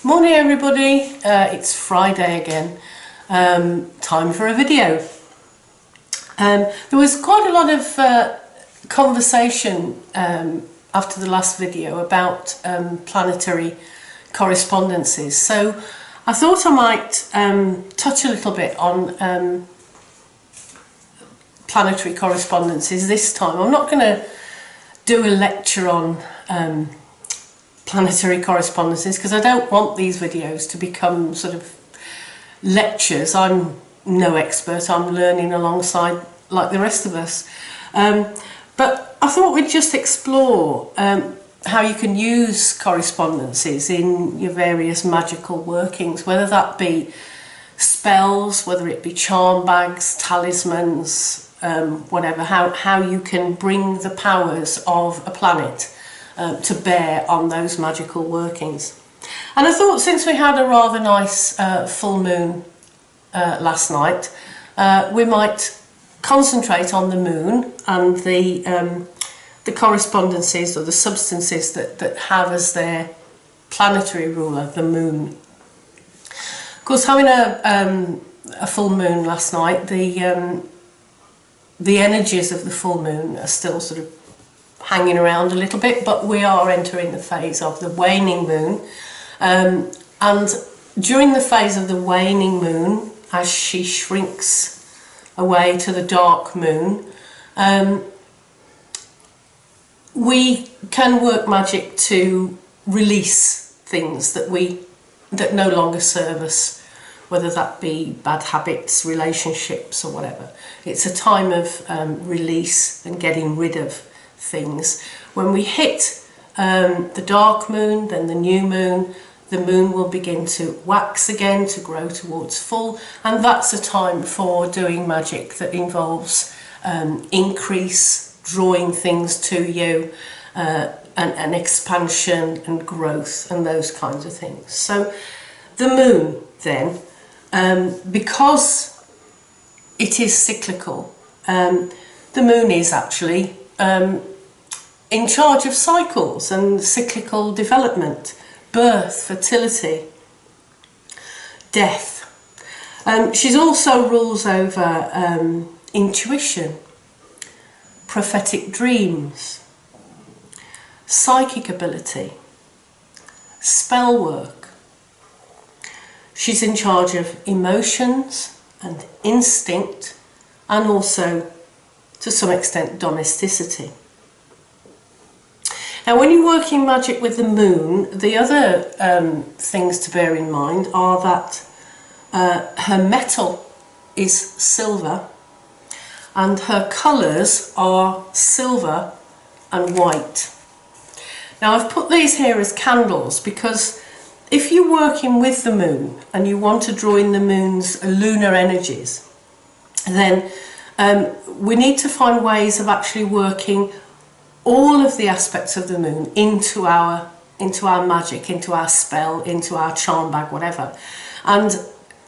Morning everybody, it's Friday again, time for a video. There was quite a lot of conversation after the last video about planetary correspondences, so I thought I might touch a little bit on planetary correspondences this time. I'm not going to do a lecture on planetary correspondences because I don't want these videos to become sort of lectures. I'm no expert, I'm learning alongside like the rest of us. But I thought we'd just explore how you can use correspondences in your various magical workings, whether that be spells, whether it be charm bags, talismans, whatever, how you can bring the powers of a planet to bear on those magical workings. And I thought, since we had a rather nice full moon last night, we might concentrate on the moon and the correspondences or the substances that have as their planetary ruler the moon. Of course, having a full moon last night, the energies of the full moon are still sort of hanging around a little bit, but we are entering the phase of the waning moon, and during the phase of the waning moon, as she shrinks away to the dark moon, we can work magic to release things that no longer serve us, whether that be bad habits, relationships or whatever. It's a time of release and getting rid of things. When we hit the dark moon, then the new moon, the moon will begin to wax again, to grow towards full, and that's a time for doing magic that involves increase, drawing things to you, and expansion and growth and those kinds of things. So the moon then, because it is cyclical, the moon is actually in charge of cycles and cyclical development, birth, fertility, death. She also rules over intuition, prophetic dreams, psychic ability, spell work. She's in charge of emotions and instinct, and also to some extent domesticity. Now, when you're working magic with the moon, the other things to bear in mind are that her metal is silver and her colours are silver and white. Now, I've put these here as candles because if you're working with the moon and you want to draw in the moon's lunar energies, then we need to find ways of actually working all of the aspects of the moon into our magic, into our spell, into our charm bag, whatever. And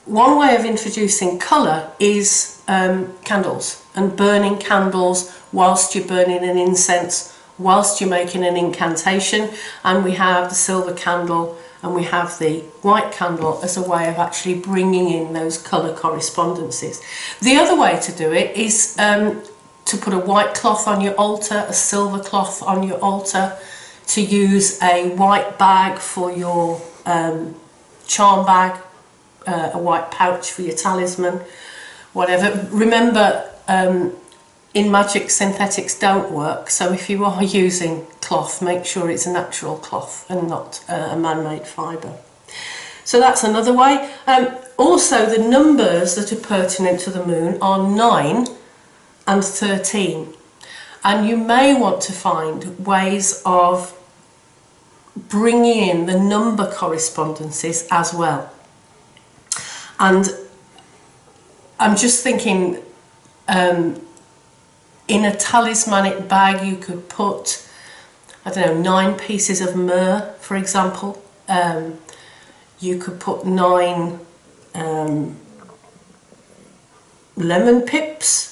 one way of introducing colour is candles, and burning candles whilst you're burning an incense, whilst you're making an incantation. And we have the silver candle and we have the white candle as a way of actually bringing in those colour correspondences. The other way to do it is to put a white cloth on your altar, a silver cloth on your altar, to use a white bag for your charm bag, a white pouch for your talisman, whatever. Remember, in magic, synthetics don't work, so if you are using cloth, make sure it's a natural cloth and not a man-made fibre. So that's another way. Also, the numbers that are pertinent to the moon are 9 and 13, and you may want to find ways of bringing in the number correspondences as well. And I'm just thinking, in a talismanic bag you could put, I don't know, 9 pieces of myrrh, for example. You could put 9 lemon pips.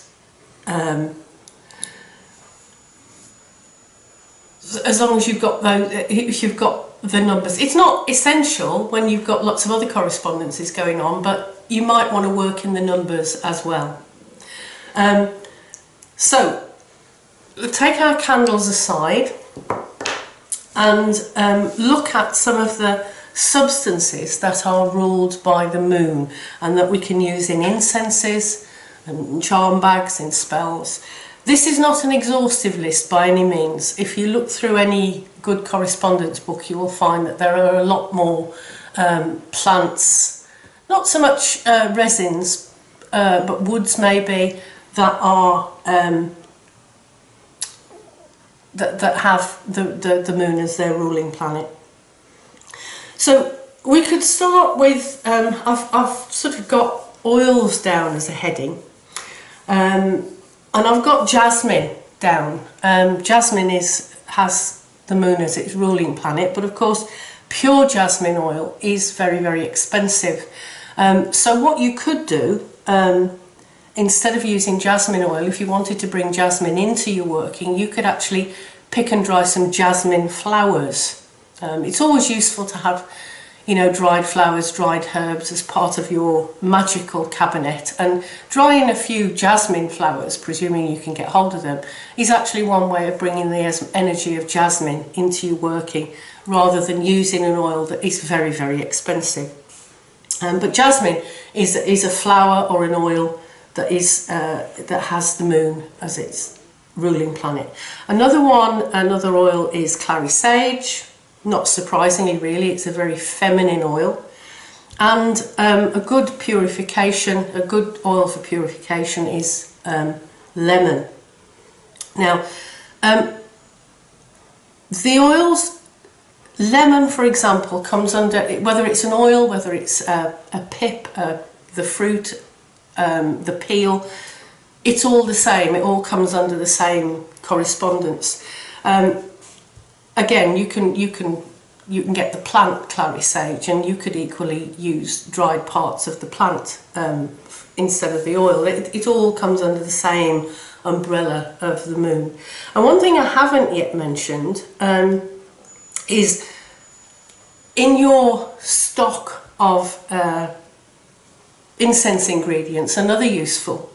As long as you've got those, if you've got the numbers. It's not essential when you've got lots of other correspondences going on, but you might want to work in the numbers as well. So take our candles aside and look at some of the substances that are ruled by the moon and that we can use in incenses and charm bags, in spells. This is not an exhaustive list by any means. If you look through any good correspondence book, you will find that there are a lot more plants, not so much resins, but woods maybe, that are that have the moon as their ruling planet. So we could start with, I've sort of got oils down as a heading, and I've got jasmine down. Jasmine has the moon as its ruling planet, but of course pure jasmine oil is very, very expensive. So what you could do, instead of using jasmine oil, if you wanted to bring jasmine into your working, you could actually pick and dry some jasmine flowers. It's always useful to have, you know, dried flowers, dried herbs as part of your magical cabinet, and drying a few jasmine flowers, presuming you can get hold of them, is actually one way of bringing the energy of jasmine into your working, rather than using an oil that is very, very expensive. But jasmine is a flower or an oil that has the moon as its ruling planet. Another oil is clary sage. Not surprisingly, really, it's a very feminine oil. And a good purification, a good oil for purification is lemon. Now, the oils, lemon, for example, comes under, whether it's an oil, whether it's a pip, the fruit, the peel, it's all the same. It all comes under the same correspondence. Again, you can get the plant clary sage, and you could equally use dried parts of the plant instead of the oil. It all comes under the same umbrella of the moon. And one thing I haven't yet mentioned is, in your stock of incense ingredients, another useful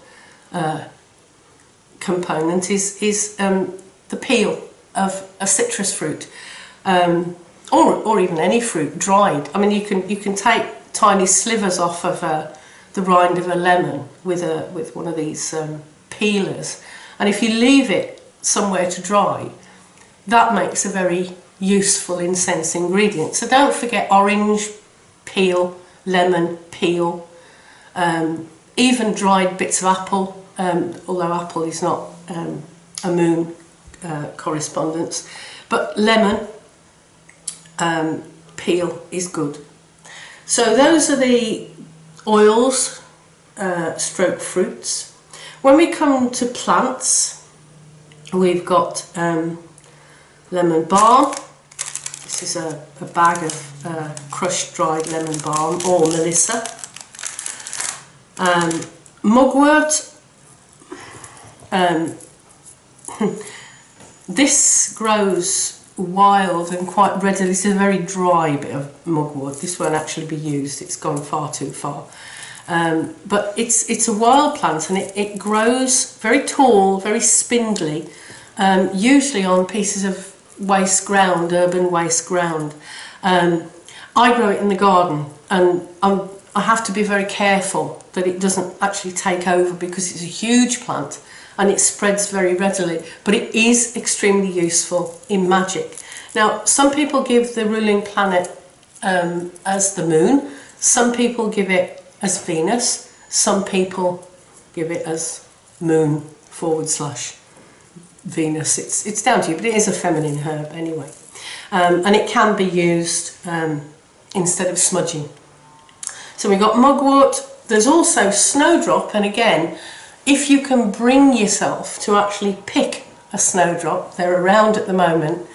component is the peel of a citrus fruit, or even any fruit dried. I mean, you can take tiny slivers off of the rind of a lemon with one of these peelers, and if you leave it somewhere to dry, that makes a very useful incense ingredient. So don't forget orange peel, lemon peel, even dried bits of apple, although apple is not a moon correspondence, but lemon peel is good. So those are the oils, stroke fruits. When we come to plants, we've got lemon balm. This is a bag of crushed dried lemon balm, or melissa. Mugwort. This grows wild and quite readily. This is a very dry bit of mugwort. This won't actually be used, it's gone far too far. But it's a wild plant, and it grows very tall, very spindly, usually on pieces of waste ground, urban waste ground. I grow it in the garden, and I have to be very careful that it doesn't actually take over, because it's a huge plant and it spreads very readily, but it is extremely useful in magic. Now, some people give the ruling planet as the moon, some people give it as Venus, some people give it as moon / Venus. It's down to you, but it is a feminine herb anyway. And it can be used instead of smudging. So we've got mugwort. There's also snowdrop, and again, if you can bring yourself to actually pick a snowdrop, they're around at the moment,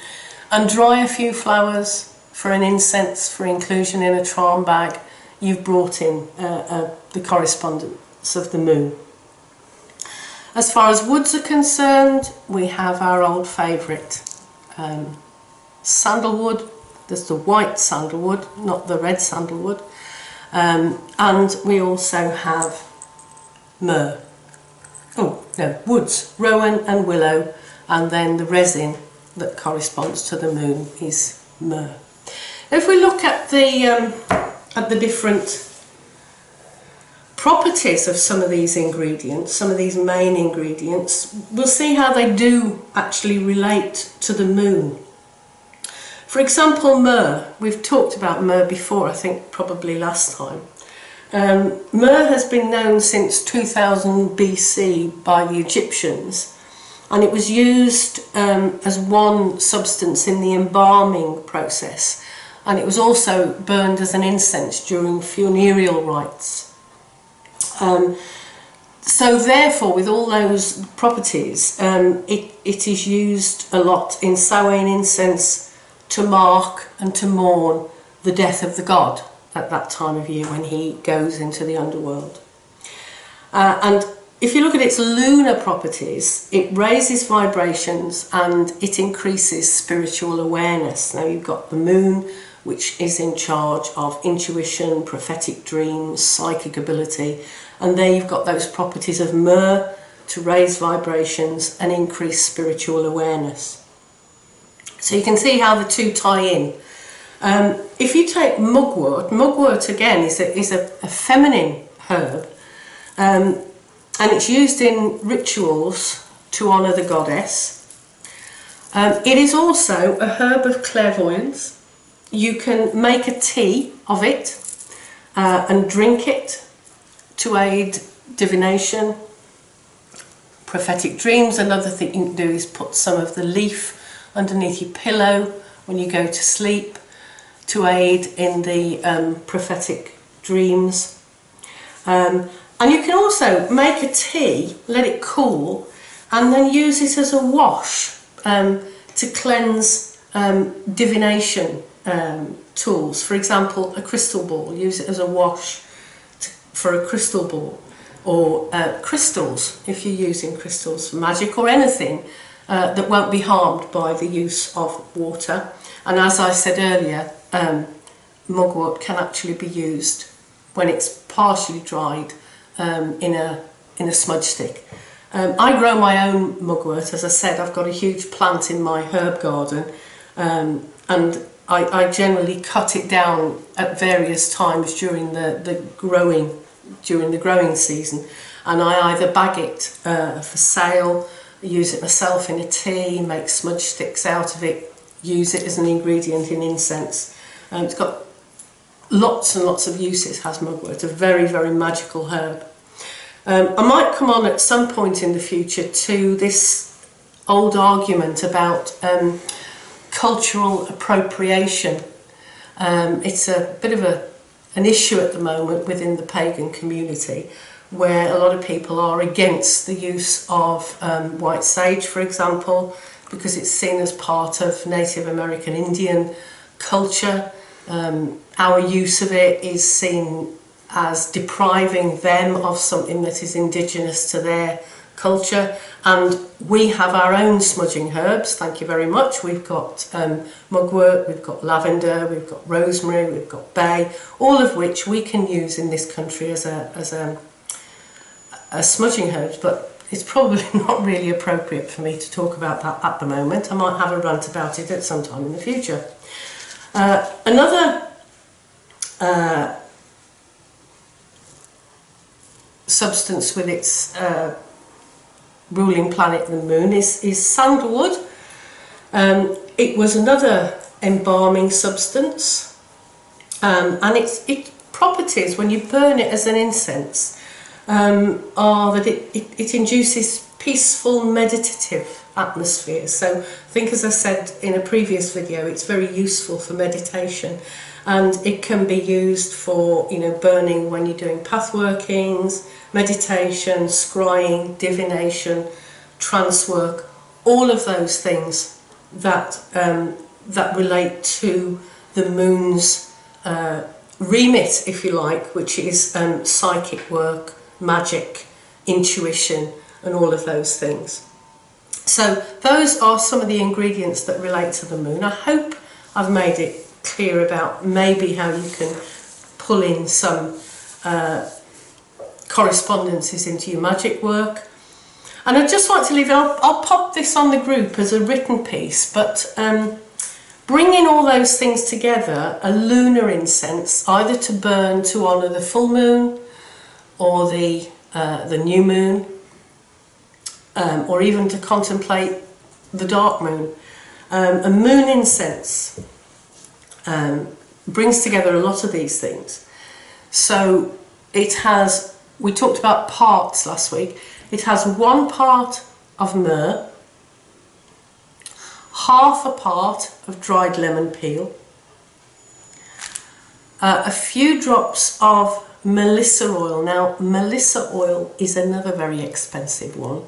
and dry a few flowers for an incense for inclusion in a charm bag, you've brought in the correspondence of the moon. As far as woods are concerned, we have our old favourite, sandalwood, There's the white sandalwood, not the red sandalwood. And we also have myrrh. Oh, no, woods, rowan and willow, and then the resin that corresponds to the moon is myrrh. If we look at the different properties of some of these ingredients, some of these main ingredients, we'll see how they do actually relate to the moon. For example, myrrh. We've talked about myrrh before, I think probably last time. Myrrh has been known since 2000 BC by the Egyptians, and it was used as one substance in the embalming process, and it was also burned as an incense during funereal rites. So therefore, with all those properties, it is used a lot in Samhain incense to mark and to mourn the death of the god at that time of year when he goes into the underworld. And if you look at its lunar properties, it raises vibrations and it increases spiritual awareness. Now you've got the moon, which is in charge of intuition, prophetic dreams, psychic ability, and there you've got those properties of myrrh to raise vibrations and increase spiritual awareness. So you can see how the two tie in. If you take mugwort again is a feminine herb, and it's used in rituals to honour the goddess. It is also a herb of clairvoyance. You can make a tea of it and drink it to aid divination, prophetic dreams. Another thing you can do is put some of the leaf underneath your pillow when you go to sleep to aid in the prophetic dreams. And you can also make a tea, let it cool, and then use it as a wash to cleanse divination tools. For example, a crystal ball, use it as a wash for a crystal ball, or crystals, if you're using crystals for magic, or anything that won't be harmed by the use of water. And as I said earlier, mugwort can actually be used when it's partially dried in a smudge stick. I grow my own mugwort. As I said, I've got a huge plant in my herb garden, and I generally cut it down at various times during the growing season, and I either bag it for sale, use it myself in a tea, make smudge sticks out of it, use it as an ingredient in incense. It's got lots and lots of uses, has mugwort. It's a very, very magical herb. I might come on at some point in the future to this old argument about cultural appropriation. It's a bit of an issue at the moment within the pagan community, where a lot of people are against the use of white sage, for example, because it's seen as part of Native American Indian culture. Our use of it is seen as depriving them of something that is indigenous to their culture, and we have our own smudging herbs, thank you very much. We've got mugwort, we've got lavender, we've got rosemary, we've got bay, all of which we can use in this country as a smudging herbs, but it's probably not really appropriate for me to talk about that at the moment. I might have a rant about it at some time in the future. Another substance with its ruling planet, the moon, is sandalwood. It was another embalming substance, and its properties when you burn it as an incense are that it induces peaceful meditative atmosphere. So I think, as I said in a previous video, it's very useful for meditation, and it can be used for, you know, burning when you're doing path workings, meditation, scrying, divination, trance work, all of those things that that relate to the moon's remit, if you like, which is psychic work, magic, intuition, and all of those things. So those are some of the ingredients that relate to the moon. I hope I've made it clear about maybe how you can pull in some correspondences into your magic work. And I'd just like to leave it, I'll pop this on the group as a written piece, but bringing all those things together, a lunar incense, either to burn to honour the full moon or the new moon, or even to contemplate the dark moon. A moon incense brings together a lot of these things. So it has, we talked about parts last week, it has 1 part of myrrh, half a part of dried lemon peel, a few drops of melissa oil. Now melissa oil is another very expensive one,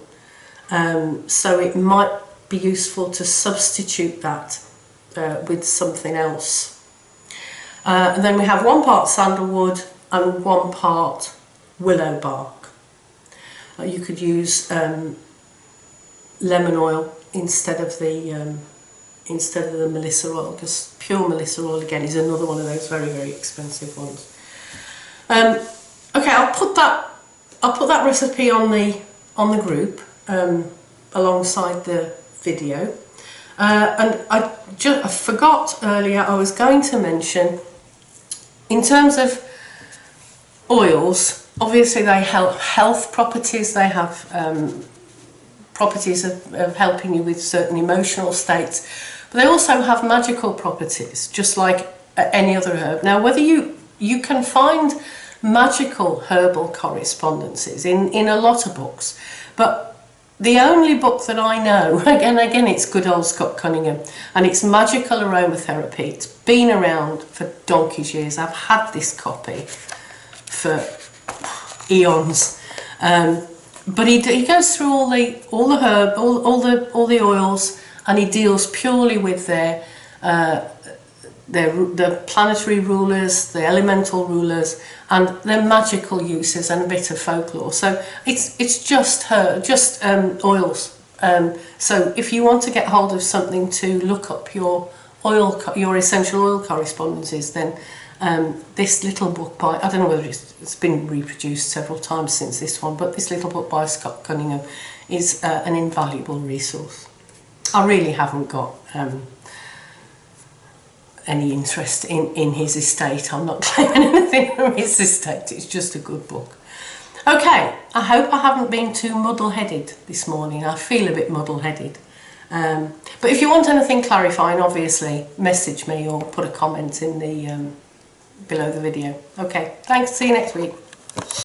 so it might be useful to substitute that with something else. And then we have 1 part sandalwood and 1 part willow bark. You could use lemon oil instead of the melissa oil, because pure melissa oil again is another one of those very, very expensive ones. Okay, I'll put that recipe on the group alongside the video. And I forgot earlier, I was going to mention, in terms of oils, obviously they have health properties, they have properties of helping you with certain emotional states, but they also have magical properties, just like any other herb. Now, whether you can find magical herbal correspondences in a lot of books, but the only book that I know, again it's good old Scott Cunningham, and it's Magical Aromatherapy. It's been around for donkey's years. I've had this copy for eons. But he goes through all the oils, and he deals purely with the planetary rulers, the elemental rulers, and their magical uses, and a bit of folklore. So it's just oils. So if you want to get hold of something to look up your essential oil correspondences, then this little book by, I don't know whether it's been reproduced several times since this one, but this little book by Scott Cunningham is an invaluable resource. I really haven't got any interest in his estate. I'm not claiming anything from his estate, it's just a good book. Okay, I hope I haven't been too muddle-headed this morning. I feel a bit muddle-headed. But if you want anything clarifying, obviously message me or put a comment in the below the video. Okay, thanks, see you next week.